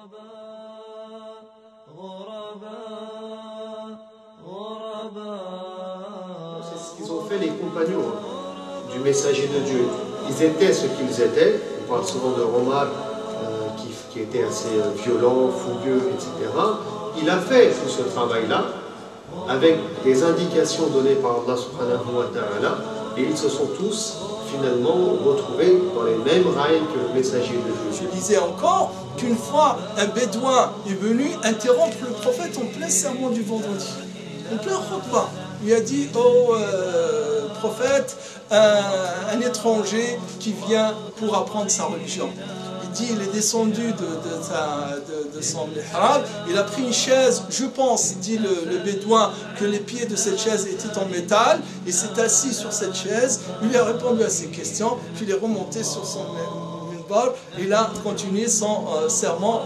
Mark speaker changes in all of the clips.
Speaker 1: C'est ce qu'ils ont fait les compagnons du messager de Dieu. Ils étaient ce qu'ils étaient. On parle souvent de Omar qui était assez violent, fougueux, etc. Il a fait tout ce travail-là avec des indications données par Allah subhanahu wa ta'ala, et ils se sont tous finalement retrouvés dans les mêmes rails que le messager de Dieu.
Speaker 2: Je disais encore qu'une fois un bédouin est venu interrompre le prophète en plein sermon du vendredi, en plein khutbah. Il lui a dit: oh prophète, un étranger qui vient pour apprendre sa religion. Il dit, il est descendu de son mihrab, il a pris une chaise, je pense, dit le bédouin, que les pieds de cette chaise étaient en métal, il s'est assis sur cette chaise, il lui a répondu à ses questions, puis il est remonté sur son minbar, et il a continué son serment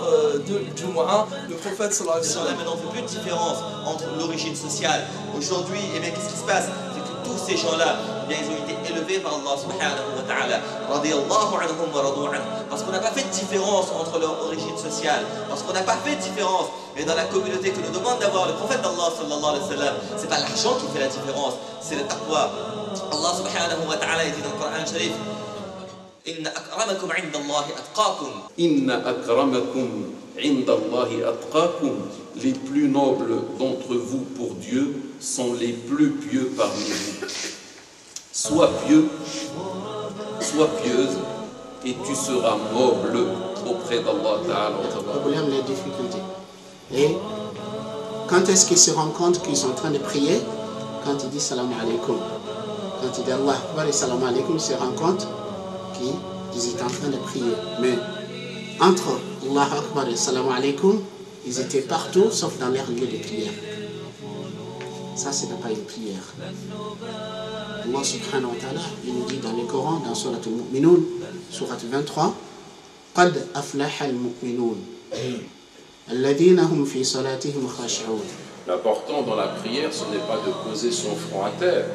Speaker 2: de Jumu'ah, le prophète sallallahu alayhi wa sallam.
Speaker 3: Maintenant, on ne fait plus de différence entre l'origine sociale. Aujourd'hui, eh bien, qu'est-ce qui se passe? C'est que tous ces gens-là, eh bien, ils ont été élevés par Allah subhanahu wa ta'ala, radiyallahu anhum wa radu anhum, parce qu'on n'a pas fait de différence entre leur origine sociale, parce qu'on n'a pas fait de différence. Et dans la communauté que nous demande d'avoir le prophète d'Allah sallallahu alayhi wa sallam, c'est pas l'argent qui fait la différence, c'est le taqwa. Allah subhanahu wa ta'ala dit dans le Coran Sharif: Inna akramakum inda Allahi atqakum.
Speaker 4: Inna akramakum inda Allahi atqakum. Les plus nobles d'entre vous pour Dieu sont les plus pieux parmi vous. Sois pieux, sois pieuse, et tu seras noble auprès d'Allah Ta'ala.
Speaker 5: Le problème, les difficultés. Et quand est-ce qu'ils se rendent compte qu'ils sont en train de prier? Quand ils disent salam alaikum. Quand ils disent Allah Akbar et salam alaikum, ils se rendent compte qu'ils étaient en train de prier. Mais entre Allah Akbar et salam alaikum, ils étaient partout sauf dans leur lieu de prière. Ça, ce n'est pas une prière. Allah subhanahu wa ta'ala, il nous dit dans le Coran, dans Surat al-Mu'minun, Surat 23, قَدْ أَفْلَحَ الْمُؤْمِنُونَ الَّذِينَ هُمْ فِي صَلَاتِهِمْ خَاشِعُونَ.
Speaker 4: L'important dans la prière, ce n'est pas de poser son front à terre.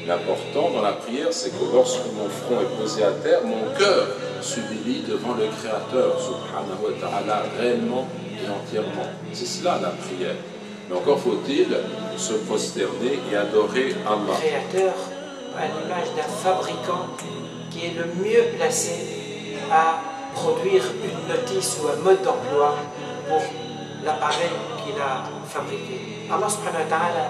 Speaker 4: L'important dans la prière, c'est que lorsque mon front est posé à terre, mon cœur s'humilie devant le Créateur, subhanahu wa ta'ala, réellement et entièrement. C'est cela la prière. Mais encore faut-il se prosterner et adorer Allah.
Speaker 6: Le Créateur, à l'image d'un fabricant qui est le mieux placé à produire une notice ou un mode d'emploi pour l'appareil qu'il a fabriqué. Allah subhanahu wa ta'ala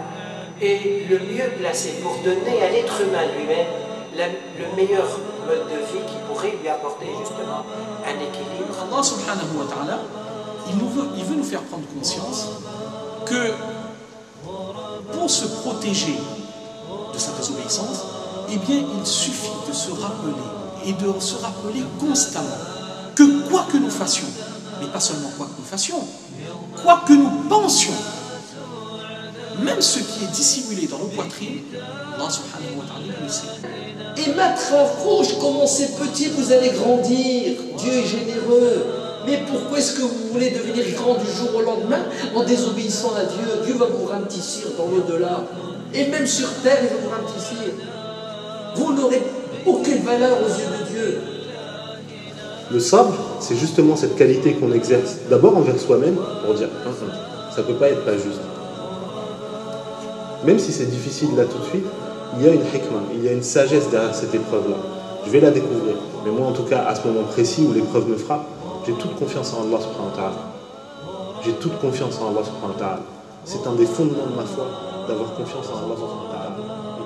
Speaker 6: est le mieux placé pour donner à l'être humain lui-même le meilleur mode de vie qui pourrait lui apporter justement un équilibre.
Speaker 7: Allah subhanahu wa ta'ala, il veut nous faire prendre conscience que pour se protéger de sa désobéissance, eh bien, il suffit de se rappeler, et de se rappeler constamment, que quoi que nous fassions, mais pas seulement quoi que nous fassions, quoi que nous pensions, même ce qui est dissimulé dans nos poitrines, Allah subhanahu wa ta'ala nous sait.
Speaker 8: Et mettre en rouge, commencez petit, vous allez grandir. Dieu est généreux. Mais pourquoi est-ce que vous voulez devenir grand du jour au lendemain en désobéissant à Dieu? Dieu va vous ramtissir dans l'au-delà. Et même sur terre, il va vous ramtissir. Vous n'aurez aucune valeur aux yeux de Dieu.
Speaker 9: Le sabre, c'est justement cette qualité qu'on exerce d'abord envers soi-même pour dire ça ne peut pas être pas juste. Même si c'est difficile là tout de suite, il y a une hikmah, il y a une sagesse derrière cette épreuve-là. Je vais la découvrir. Mais moi, en tout cas, à ce moment précis où l'épreuve me frappe, j'ai toute confiance en Allah subhanahu wa ta'ala. J'ai toute confiance en Allah subhanahu wa ta'ala. C'est un des fondements de ma foi, d'avoir confiance en Allah subhanahu wa ta'ala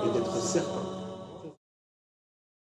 Speaker 9: et d'être certain